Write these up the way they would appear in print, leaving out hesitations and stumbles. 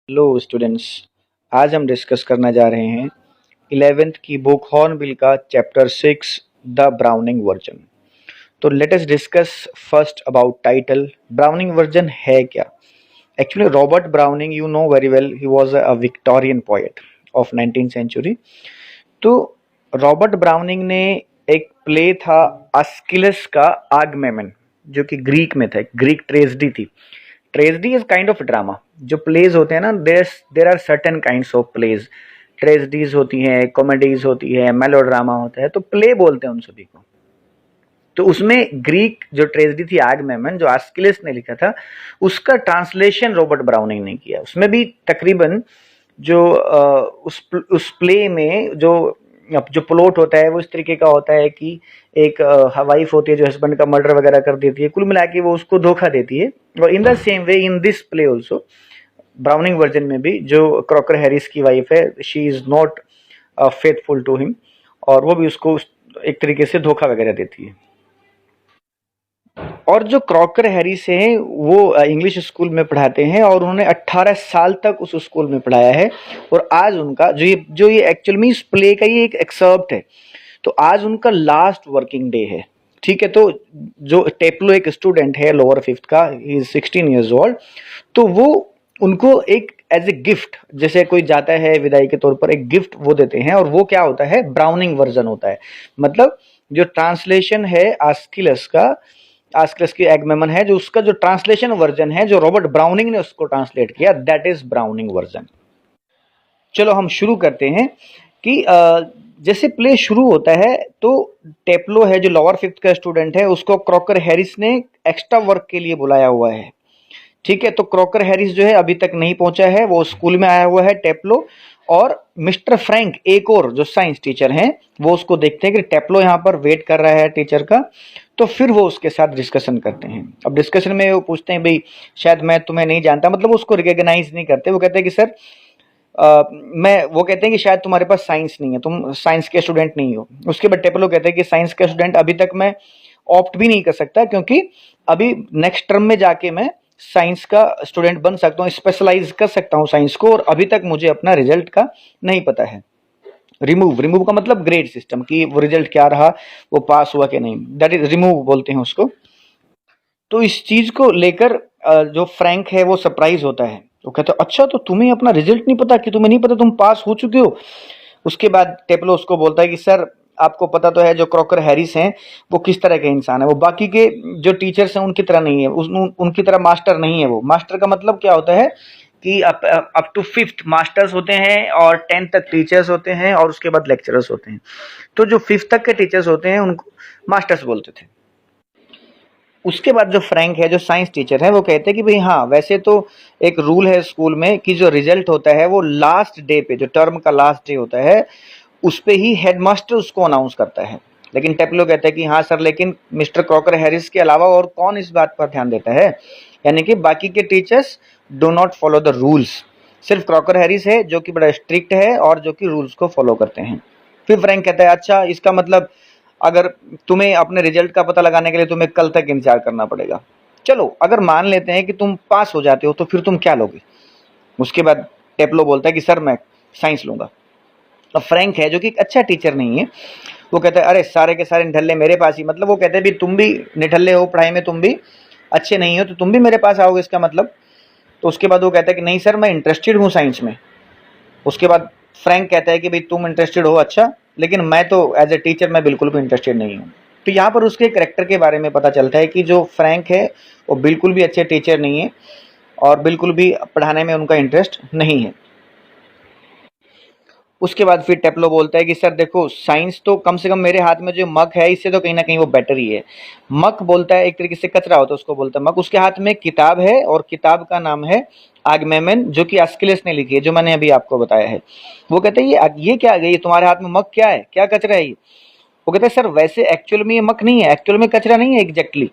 Hello students. आज हम discuss करना जा रहे हैं 11th की बुक हॉर्नबिल का चैप्टर 6 द ब्राउनिंग वर्जन। तो let us discuss first about title. Browning version है क्या? Actually Robert Browning, you know very well, he was a Victorian poet of 19th century. तो रॉबर्ट ब्राउनिंग ने एक play था अस्किलस का आगमेमन, जो कि ग्रीक में था, ग्रीक ट्रेजेडी थी। Tragedy is kind of drama. जो प्लेज होते हैं ना, there are certain kinds of plays. Tragedies होती हैं, कॉमेडीज होती है, मेलोड्रामा होता है, तो प्ले बोलते हैं उन सभी को। तो उसमें ग्रीक जो ट्रेजेडी थी आगमेमन, जो आस्किलस ने लिखा था, उसका ट्रांसलेशन रॉबर्ट ब्राउनिंग ने किया। उसमें भी तकरीबन जो उस प्ले में जो प्लॉट होता है वो इस तरीके का होता है कि एक वाइफ होती है जो हस्बैंड का मर्डर वगैरह कर देती है, कुल मिला के वो उसको धोखा देती है। और in the same way in this play also, Browning version में भी जो क्रॉकर हैरिस की वाइफ है, she is not faithful to him, और वो भी उसको एक तरीके से धोखा वगैरह देती है। और जो क्रॉकर हैरिस हैं वो इंग्लिश स्कूल में पढ़ाते हैं और उन्होंने 18 साल तक उस स्कूल में पढ़ाया है। और आज उनका जो ये एक्चुअल में इस प्ले का ये एक एक्सर्प्ट है, तो आज उनका लास्ट वर्किंग डे है। ठीक है, तो जो टेप्लो एक स्टूडेंट है लोअर फिफ्थ का, ही इज 16 ईयर्स ओल्ड, तो वो उनको एक एज ए गिफ्ट, जैसे कोई जाता है विदाई के तौर पर, एक गिफ्ट वो देते हैं। और वो क्या होता है? ब्राउनिंग वर्जन होता है। मतलब जो ट्रांसलेशन है आस्किलस का, आस्किलस की एगमेमन है, जो उसका जो ट्रांसलेशन वर्जन है, जो रॉबर्ट ब्राउनिंग ने उसको ट्रांसलेट किया, दैट इज ब्राउनिंग वर्जन। चलो हम शुरू करते हैं कि जैसे प्ले शुरू होता है तो टेप्लो है जो लोअर फिफ्थ का स्टूडेंट है, उसको क्रॉकर हैरिस ने एक्स्ट्रा वर्क के लिए बुलाया हुआ है। ठीक है, तो क्रॉकर हैरिस जो है अभी तक नहीं पहुंचा है, वो स्कूल में आया हुआ है टेप्लो। और मिस्टर फ्रैंक, एक और जो साइंस टीचर हैं, वो उसको देखते हैं कि टेप्लो यहाँ पर वेट कर रहा है टीचर का, तो फिर वो उसके साथ डिस्कशन करते हैं। अब डिस्कशन में वो पूछते हैं, भाई शायद मैं तुम्हें नहीं जानता, मतलब उसको रिकॉग्नाइज नहीं करते। वो कहते हैं कि सर वो कहते हैं कि शायद तुम्हारे पास साइंस नहीं है, तुम साइंस के स्टूडेंट नहीं हो। उसके बाद टेप्लो कहते हैं कि साइंस के स्टूडेंट अभी तक मैं ऑप्ट भी नहीं कर सकता, क्योंकि अभी नेक्स्ट टर्म में जाके मैं साइंस का स्टूडेंट बन सकता हूँ, स्पेशलाइज कर सकता हूँ साइंस को, और अभी तक मुझे अपना रिजल्ट का नहीं पता है। रिमूव का मतलब ग्रेड सिस्टम, कि वो रिजल्ट क्या रहा, वो पास हुआ कि नहीं, दैट इज रिमूव बोलते हैं उसको। तो इस चीज को लेकर जो फ्रैंक है वो सरप्राइज होता है। वो कहता है, अच्छा तो तुम्हें अपना रिजल्ट नहीं पता, कि तुम्हें नहीं पता तुम पास हो चुके हो? उसके बाद टेप्लो उसको बोलता है कि सर आपको पता तो है जो क्रॉकर हैरिस हैं वो किस तरह के इंसान है, वो बाकी के जो टीचर्स हैं उनकी तरह नहीं है, उनकी तरह मास्टर नहीं है। वो मास्टर का मतलब क्या होता है कि अप टू फिफ्थ मास्टर्स होते हैं और 10th तक टीचर्स होते हैं और उसके बाद लेक्चरर्स होते हैं। तो जो फिफ्थ तक के टीचर्स होते हैं उनको मास्टर्स बोलते थे। उसके बाद जो फ्रैंक है, जो साइंस टीचर है, वो कहते हैं कि भाई हाँ, वैसे तो एक रूल है स्कूल में कि जो रिजल्ट होता है वो लास्ट डे पे, जो टर्म का लास्ट डे होता है, उस पे ही हेडमास्टर उसको अनाउंस करता है। लेकिन टेप्लो कहता है कि हाँ सर, लेकिन मिस्टर क्रॉकर हैरिस के अलावा और कौन इस बात पर ध्यान देता है? यानी कि बाकी के teachers do not follow the rules, सिर्फ क्रॉकर हैरिस है जो कि बड़ा स्ट्रिक्ट है और जो कि रूल्स को फॉलो करते हैं। फिर फ्रैंक कहता है, अच्छा इसका मतलब अगर तुम्हें अपने रिजल्ट का पता लगाने के लिए तुम्हें कल तक इंतजार करना पड़ेगा। चलो अगर मान लेते हैं कि तुम पास हो जाते हो, तो फिर तुम क्या लोगे? उसके बाद टेप्लो बोलता है कि सर मैं साइंस लूंगा। अब फ्रैंक है जो कि एक अच्छा टीचर नहीं है, वो कहता है अरे सारे के सारे निठल्ले मेरे पास ही, मतलब वो कहते हैं भी तुम भी निठल्ले हो, पढ़ाई में तुम भी अच्छे नहीं हो, तो तुम भी मेरे पास आओगे इसका मतलब। तो उसके बाद वो कहता है कि नहीं सर, मैं इंटरेस्टेड हूँ साइंस में। उसके बाद फ्रैंक कहता है कि भाई तुम इंटरेस्टेड हो, अच्छा, लेकिन मैं तो एज ए टीचर मैं बिल्कुल भी इंटरेस्टेड नहीं हूँ। तो यहाँ पर उसके करेक्टर के बारे में पता चलता है कि जो फ्रैंक है वो बिल्कुल भी अच्छे टीचर नहीं है और बिल्कुल भी पढ़ाने में उनका इंटरेस्ट नहीं है। उसके बाद फिर टेप्लो बोलता है कि सर देखो, साइंस तो कम से कम मेरे हाथ में जो मग है इससे तो कहीं ना कहीं वो बेटर ही है। मग बोलता है एक तरीके से कचरा होता है, उसको बोलता है मग। उसके हाथ में किताब है और किताब का नाम है आगमेमन, जो कि अस्किलस ने लिखी है, जो मैंने अभी आपको बताया है। वो कहते हैं ये क्या है, ये तुम्हारे हाथ में मग क्या है, क्या कचरा है ये? वो कहते हैं सर वैसे एक्चुअल में ये मग नहीं है, एक्चुअल में कचरा नहीं है एग्जैक्टली।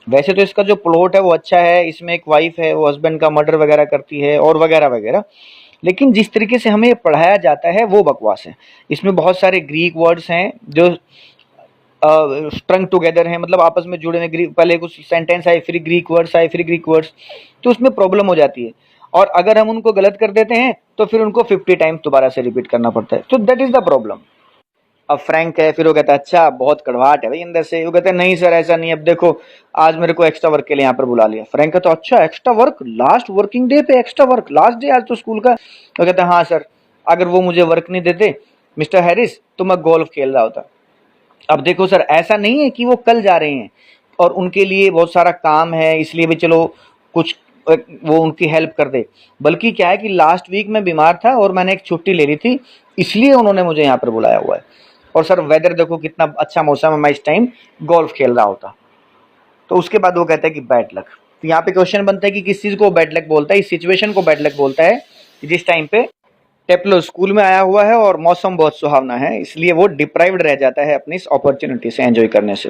वैसे तो इसका जो प्लॉट है वो अच्छा है, इसमें एक वाइफ है, वो हस्बैंड का मर्डर वगैरह करती है और वगैरह वगैरह, लेकिन जिस तरीके से हमें पढ़ाया जाता है वो बकवास है। इसमें बहुत सारे ग्रीक वर्ड्स हैं जो स्ट्रंग टुगेदर हैं, मतलब आपस में जुड़े हुए। ग्रीक पहले कुछ सेंटेंस आए, फिर ग्रीक वर्ड्स आए, फिर ग्रीक वर्ड्स, तो उसमें प्रॉब्लम हो जाती है। और अगर हम उनको गलत कर देते हैं तो फिर उनको 50 टाइम्स दोबारा से रिपीट करना पड़ता है। तो दैट इज द प्रॉब्लम। अब फ्रैंक है, फिर वो कहता है अच्छा बहुत कड़वाहट है भाई अंदर से। वो कहते हैं नहीं सर ऐसा नहीं, अब देखो आज मेरे को एक्स्ट्रा वर्क के लिए यहाँ पर बुला लिया। फ्रैंक कहता है अच्छा extra work, last working day पे एक्स्ट्रा वर्क, लास्ट डे आज तो स्कूल का। वो कहता है हाँ सर, अगर वो मुझे वर्क नहीं देते मिस्टर हैरिस तो मैं गोल्फ खेल रहा होता। अब देखो सर ऐसा नहीं है कि वो कल जा रहे हैं और उनके लिए बहुत सारा काम है इसलिए भी चलो कुछ वो उनकी हेल्प कर दे, बल्कि क्या है कि लास्ट वीक मैं बीमार था और मैंने एक छुट्टी ले ली थी, इसलिए उन्होंने मुझे यहाँ पर बुलाया हुआ है। और सर वेदर देखो कितना अच्छा मौसम है, मैं इस टाइम गोल्फ खेल रहा होता। तो उसके बाद वो कहता है कि बैड लक। तो यहाँ पे क्वेश्चन बनता है कि किस चीज को बैड लक बोलता है, इस सिचुएशन को बैड लक बोलता है जिस टाइम पे टेप्लो स्कूल में आया हुआ है और मौसम बहुत सुहावना है, इसलिए वो डिप्राइव्ड रह जाता है अपनी इस अपॉर्चुनिटी से एंजॉय करने से।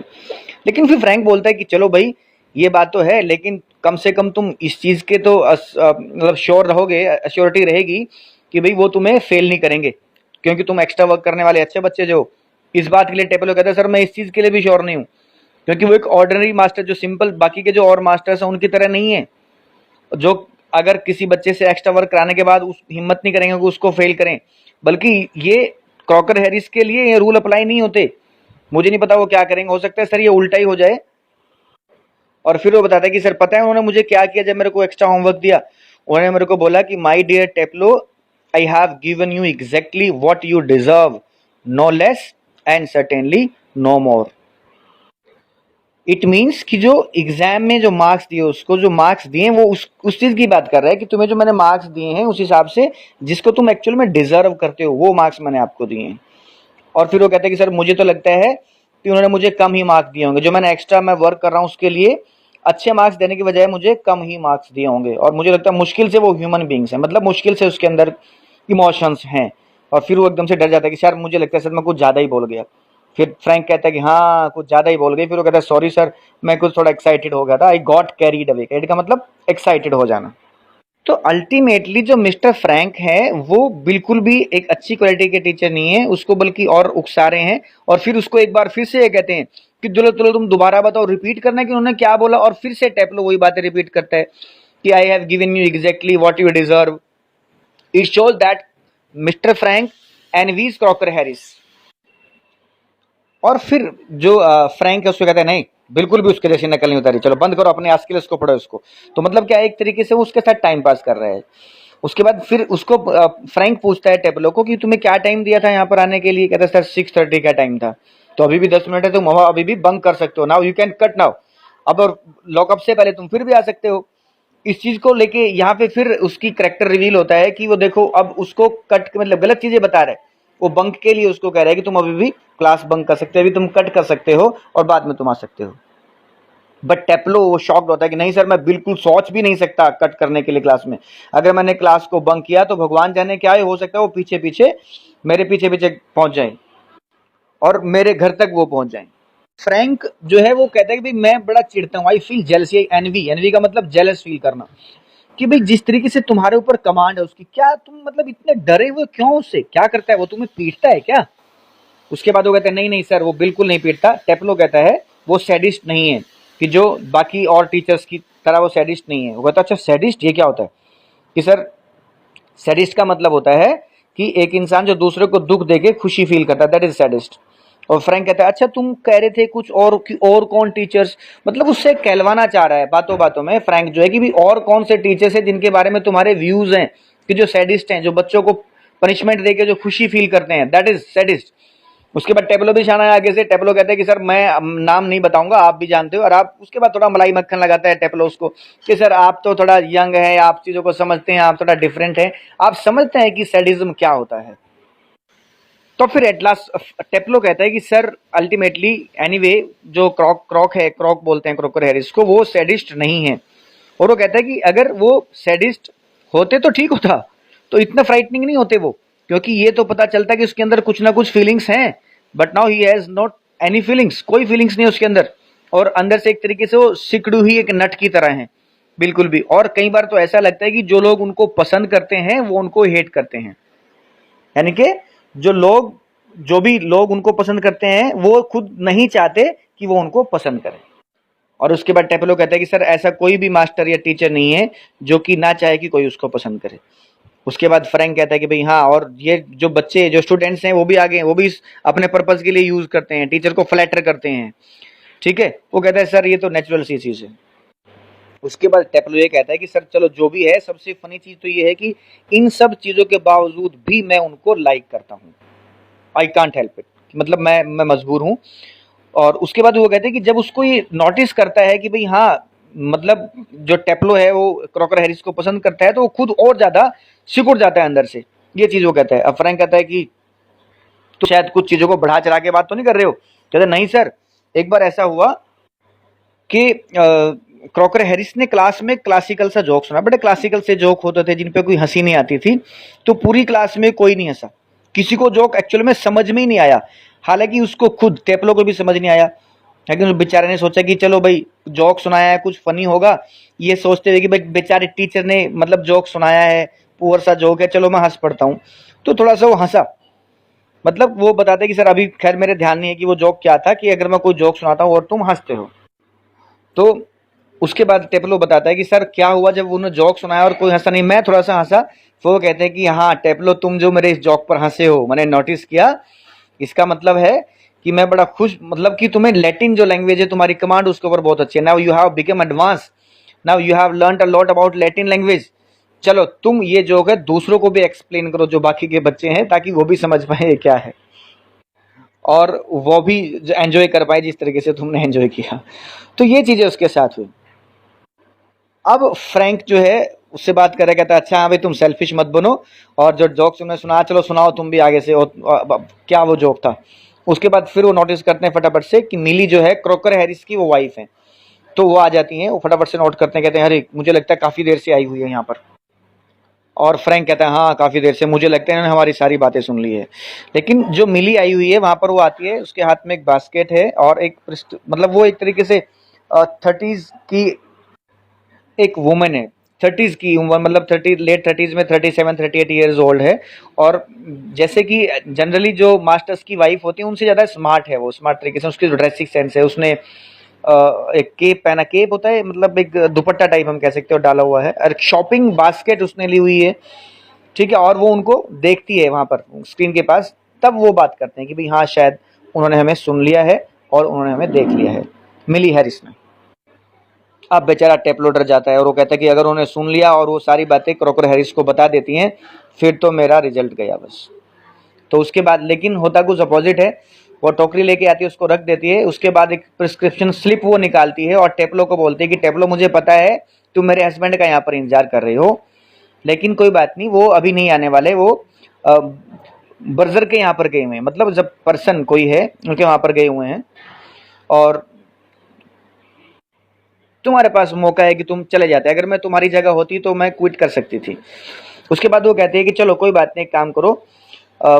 लेकिन फिर फ्रैंक बोलता है कि चलो भाई ये बात तो है, लेकिन कम से कम तुम इस चीज के तो मतलब श्योर रहोगे, अश्योरिटी रहेगी कि भाई वो तुम्हें फेल नहीं करेंगे क्योंकि तुम एक्स्ट्रा वर्क करने वाले अच्छे बच्चे जो। इस बात के लिए टेप्लो कहता है सर मैं इस चीज के लिए भी श्योर नहीं हूँ, क्योंकि वो एक ऑर्डिनरी मास्टर जो सिंपल बाकी के जो और मास्टर्स हैं उनकी तरह नहीं है, जो अगर किसी बच्चे से एक्स्ट्रा वर्क कराने के बाद उस हिम्मत नहीं करेंगे कि उसको फेल करें, बल्कि ये क्रॉकर हैरिस के लिए ये रूल अप्लाई नहीं होते। मुझे नहीं पता वो क्या करेंगे, हो सकता है सर ये उल्टा ही हो जाए। और फिर वो बताता है कि सर पता है उन्होंने मुझे क्या किया जब मेरे को एक्स्ट्रा होमवर्क दिया, उन्होंने मेरे को बोला कि my dear Teplo I have given you exactly what you deserve, no less and certainly no more. It means कि जो एग्जाम में जो मार्क्स दिए, उसको जो मार्क्स दिए वो उस चीज की बात कर रहा है कि तुम्हें जो मैंने मार्क्स दिए हैं उस हिसाब से जिसको तुम एक्चुअल में डिजर्व करते हो वो मार्क्स मैंने आपको दिए हैं। और फिर वो कहते हैं कि सर मुझे तो लगता है कि उन्होंने मुझे कम ही मार्क्स दिए होंगे, जो मैंने एक्स्ट्रा मैं वर्क कर रहा हूँ उसके लिए अच्छे मार्क्स देने की बजाय मुझे कम ही मार्क्स दिए होंगे। और मुझे लगता है मुश्किल से वो ह्यूमन बींग्स हैं, मतलब मुश्किल से उसके अंदर इमोशंस हैं। और फिर वो एकदम से डर जाता है कि सर मुझे लगता है सर मैं कुछ ज़्यादा ही बोल गया। फिर फ्रैंक कहता है कि हाँ कुछ ज़्यादा ही बोल गई। फिर वो कहता है सॉरी सर मैं कुछ थोड़ा एक्साइटेड हो गया था, I got carried away. Carried का मतलब एक्साइटेड हो जाना। तो अल्टीमेटली जो मिस्टर फ्रैंक है वो बिल्कुल भी एक अच्छी क्वालिटी के टीचर नहीं है, उसको बल्कि और उकसा रहे हैं। और फिर उसको एक बार फिर से ये कहते हैं कि चलो चलो तुम दोबारा बताओ, रिपीट करना है कि उन्होंने क्या बोला। और फिर से टेप्लो वही बातें रिपीट करता है कि आई have given you exactly what you deserve. It shows that mister Frank envies Crocker Harris. और फिर जो फ्रैंक है उसको कहता है नहीं बिल्कुल भी उसके जैसी नकल नहीं उतारी, चलो बंद करो अपने आस के लिए उसको पढ़ो इसको। तो मतलब क्या है एक तरीके से वो उसके साथ टाइम पास कर रहा है। उसके बाद फिर उसको फ्रैंक पूछता है टेप्लो को कि तुम्हें क्या टाइम दिया था यहाँ पर आने के लिए। कहता है सर 6:30 का टाइम था। तो अभी भी 10 मिनट है, तुम अभी भी बंक कर सकते हो, now you can cut now. अब और लॉकअप से पहले तुम फिर भी आ सकते हो। इस चीज को लेके यहाँ पे फिर उसकी करेक्टर रिवील होता है कि वो देखो अब उसको कट मतलब गलत चीजें बता रहा है। वो बंक के लिए उसको कह रहा है कि तुम अभी भी क्लास बंक कर सकते हो, अभी तुम कट कर सकते हो और बाद में तुम आ सकते हो। बट टेप्लो वो शॉक्ड होता है कि नहीं सर मैं बिल्कुल सोच भी नहीं सकता कट करने के लिए क्लास में। अगर मैंने क्लास को बंक किया तो भगवान जाने क्या हो सकता है वो पीछे पीछे मेरे पीछे पीछे पहुंच जाए और मेरे घर तक वो पहुंच जाए। फ्रैंक जो है वो कहता है कि भाई मैं बड़ा चिढ़ता हूँ, I feel jealousy, envy, envy का मतलब जेलस फील करना, कि भाई जिस तरीके से तुम्हारे ऊपर कमांड है उसकी, क्या तुम मतलब इतने डरे हुए क्यों उससे, क्या करता है वो, तुम्हें पीटता है क्या। उसके बाद वो कहते हैं नहीं नहीं सर वो बिल्कुल नहीं पीटता। टेप्लो कहता है वो सैडिस्ट नहीं है कि जो बाकी और टीचर्स की तरह वो सैडिस्ट नहीं है। वो कहता है अच्छा सैडिस्ट ये क्या होता है। कि सर सैडिस्ट का मतलब होता है कि एक इंसान जो दूसरे को दुख देके खुशी फील करता है, दैट इज सैडिस्ट। और फ्रैंक कहता है अच्छा तुम कह रहे थे कुछ और कि और कौन टीचर्स, मतलब उससे कहलवाना चाह रहा है बातों बातों में फ्रैंक जो है कि भी और कौन से टीचर्स हैं जिनके बारे में तुम्हारे व्यूज हैं कि जो सैडिस्ट हैं, जो बच्चों को पनिशमेंट देके जो खुशी फील करते हैं, दैट इज सैडिस्ट। उसके बाद टेब्लो भी शाना है आगे से। टेब्लो कहते हैं कि सर मैं नाम नहीं बताऊंगा, आप भी जानते हो। और आप उसके बाद थोड़ा मलाई मक्खन लगाता है टेब्लो उसको कि सर आप तो थोड़ा यंग है, आप चीजों को समझते हैं, आप थोड़ा डिफरेंट है, आप समझते हैं कि सैडिज्म क्या होता है। तो फिर एट लास्ट टेप्लो कहता है कि सर अल्टीमेटली एनीवे जो क्रॉक है, क्रॉक बोलते हैं क्रॉकर हैरिस को, वो सैडिस्ट नहीं है। और वो कहता है कि अगर वो सैडिस्ट होते तो ठीक होता, तो इतना फ्राइटनिंग नहीं होते वो, क्योंकि ये तो पता चलता है कि उसके अंदर कुछ ना कुछ फीलिंग्स हैं। But now he has not any feelings, कोई फीलिंग्स नहीं उसके अंदर। और अंदर से एक तरीके से वो सिकड़ू ही एक नट की तरह है बिल्कुल भी। और कई बार तो ऐसा लगता है कि जो लोग उनको पसंद करते हैं वो उनको हेट करते हैं, यानी कि जो भी लोग उनको पसंद करते हैं वो खुद नहीं चाहते कि वो उनको पसंद करें। और उसके बाद टेप्लो कहता है कि सर ऐसा कोई भी मास्टर या टीचर नहीं है जो कि ना चाहे कि कोई उसको पसंद करे। उसके बाद फ्रैंक कहता है कि भाई हाँ, और ये जो बच्चे जो स्टूडेंट्स हैं वो भी आगे हैं, वो भी अपने पर्पज के लिए यूज करते हैं, टीचर को फ्लैटर करते हैं, ठीक है। वो कहता है सर ये तो नेचुरल सी चीज है। उसके बाद टेप्लो ये कहता है कि सर चलो जो भी है, सबसे फनी चीज तो ये है कि इन सब चीजों के बावजूद भी मैं उनको लाइक करता हूँ, आई कांट हेल्प इट, मतलब मैं मजबूर हूँ। और उसके बाद वो कहते हैं कि जब उसको ये नोटिस करता है कि भाई हाँ, मतलब जो टेप्लो है वो क्रॉकर हैरिस को पसंद करता है, तो वो खुद और ज्यादा सिकुड़ जाता है अंदर से। ये चीज वो कहता है। अब फ्रैंक कहता है कि तो शायद कुछ चीजों को बढ़ा चढ़ा के बात तो नहीं कर रहे हो। कहते नहीं सर, एक बार ऐसा हुआ कि क्रॉकर हैरिस ने क्लास में क्लासिकल सा जोक सुना। बड़े क्लासिकल से जोक होते थे जिन पे कोई हंसी नहीं आती थी, तो पूरी क्लास में कोई नहीं हंसा, किसी को जोक एक्चुअल में समझ में ही नहीं आया। हालांकि उसको खुद टेप्लो को भी समझ नहीं आया, लेकिन उस बेचारे ने सोचा कि चलो भाई जोक सुनाया है, कुछ फनी होगा, ये सोचते हुए कि भाई बेचारे टीचर ने मतलब जोक सुनाया है, पुअर सा जोक है, चलो मैं हंस पड़ता हूँ। तो थोड़ा सा वो हंसा। मतलब वो बताते कि सर अभी खैर मेरे ध्यान नहीं है कि वो जोक क्या था, कि अगर मैं कोई जोक सुनाता हूँ और तुम हंसते हो। तो उसके बाद टेप्लो बताता है कि सर क्या हुआ जब उन्होंने जोक सुनाया और कोई हंसा नहीं, मैं थोड़ा सा हंसा। तो वो कहते हैं कि हाँ टेप्लो, तुम जो मेरे इस जोक पर हंसे हो, मैंने नोटिस किया, इसका मतलब है कि मैं बड़ा खुश, मतलब कि तुम्हें लैटिन जो लैंग्वेज है तुम्हारी कमांड उसके ऊपर बहुत अच्छी है। Now you have become advance, now you have learned a lot about Latin language. चलो तुम ये जोक है दूसरों को भी एक्सप्लेन करो, जो बाकी के बच्चे हैं, ताकि वो भी समझ पाए ये क्या है, और वो भी एंजॉय कर पाए जिस तरीके से तुमने एंजॉय किया। तो ये चीजें उसके साथ हुई। अब फ्रैंक जो है उससे बात कर रहा, कहता है अच्छा हाँ भाई तुम सेल्फिश मत बनो, और जो जोक तुमने सुना चलो सुनाओ तुम भी आगे से, और क्या वो जोक था। उसके बाद फिर वो नोटिस करते हैं फटाफट से कि मिली जो है क्रॉकर हैरिस की वो वाइफ है। तो वो आ जाती हैं, वो फटाफट से नोट करते हैं, कहते हैं अरे मुझे लगता है काफी देर से आई हुई है यहाँ पर। और फ्रैंक कहता है हाँ काफी देर से, मुझे लगता है इन्होंने हमारी सारी बातें सुन ली है। लेकिन जो मिली आई हुई है वहां पर वो आती है, उसके हाथ में एक बास्केट है और एक मतलब वो एक तरीके से 30s की एक वुमेन है, 30s की उम्र, मतलब 30 लेट 30s में, 37-38 ईयर्स ओल्ड है। और जैसे कि जनरली जो मास्टर्स की वाइफ होती है उनसे ज़्यादा स्मार्ट है, वो स्मार्ट तरीके से, उसकी जो ड्रेसिंग सेंस है, उसने एक केप पहना, केप होता है मतलब एक दुपट्टा टाइप हम कह सकते हो, डाला हुआ है, और शॉपिंग बास्केट उसने ली हुई है, ठीक है। और वो उनको देखती है वहाँ पर स्क्रीन के पास, तब वो बात करते हैं कि भाई हाँ शायद उन्होंने हमें सुन लिया है और उन्होंने हमें देख लिया है, मिली हैरिस ने। अब बेचारा टेप्लो डर जाता है और वो कहता है कि अगर उन्होंने सुन लिया और वो सारी बातें क्रॉकर हैरिस को बता देती हैं, फिर तो मेरा रिजल्ट गया बस। तो उसके बाद लेकिन होता कुछ अपोजिट है। वो टोकरी लेके आती है, उसको रख देती है, उसके बाद एक प्रिस्क्रिप्शन स्लिप वो निकालती है और टेप्लो को बोलती है कि टेप्लो मुझे पता है तुम मेरे हस्बैंड का यहाँ पर इंतजार कर रही हो, लेकिन कोई बात नहीं, वो अभी नहीं आने वाले, वो बर्जर के यहाँ पर गए हुए हैं, मतलब जब पर्सन कोई है उनके वहाँ पर गए हुए हैं, और तुम्हारे पास मौका है कि तुम चले जाते। अगर मैं तुम्हारी जगह होती तो मैं क्विट कर सकती थी। उसके बाद वो कहते हैं कि चलो कोई बात नहीं, एक काम करो।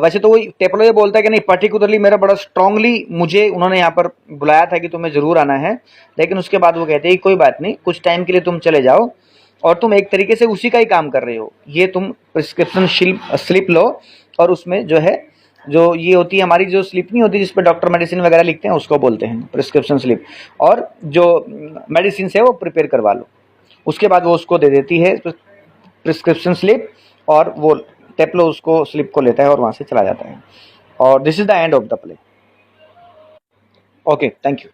वैसे तो वो टेप्लो ये बोलता है कि नहीं, पर्टिकुलरली मेरा बड़ा स्ट्रांगली मुझे उन्होंने यहाँ पर बुलाया था कि तुम्हें जरूर आना है, लेकिन उसके बाद वो कहते हैं कि कोई बात नहीं, कुछ टाइम के लिए तुम चले जाओ, और तुम एक तरीके से उसी का ही काम कर रहे हो, ये तुम प्रिस्क्रिप्शन स्लिप लो, और उसमें जो है, जो ये होती है हमारी जो स्लिप नहीं होती जिसपे डॉक्टर मेडिसिन वगैरह लिखते हैं, उसको बोलते हैं प्रिस्क्रिप्शन स्लिप, और जो मेडिसिन है वो प्रिपेयर करवा लो। उसके बाद वो उसको दे देती है प्रिस्क्रिप्शन स्लिप, और वो टेप्लो उसको स्लिप को लेता है और वहां से चला जाता है। और this is the end of the play. Okay, thank you.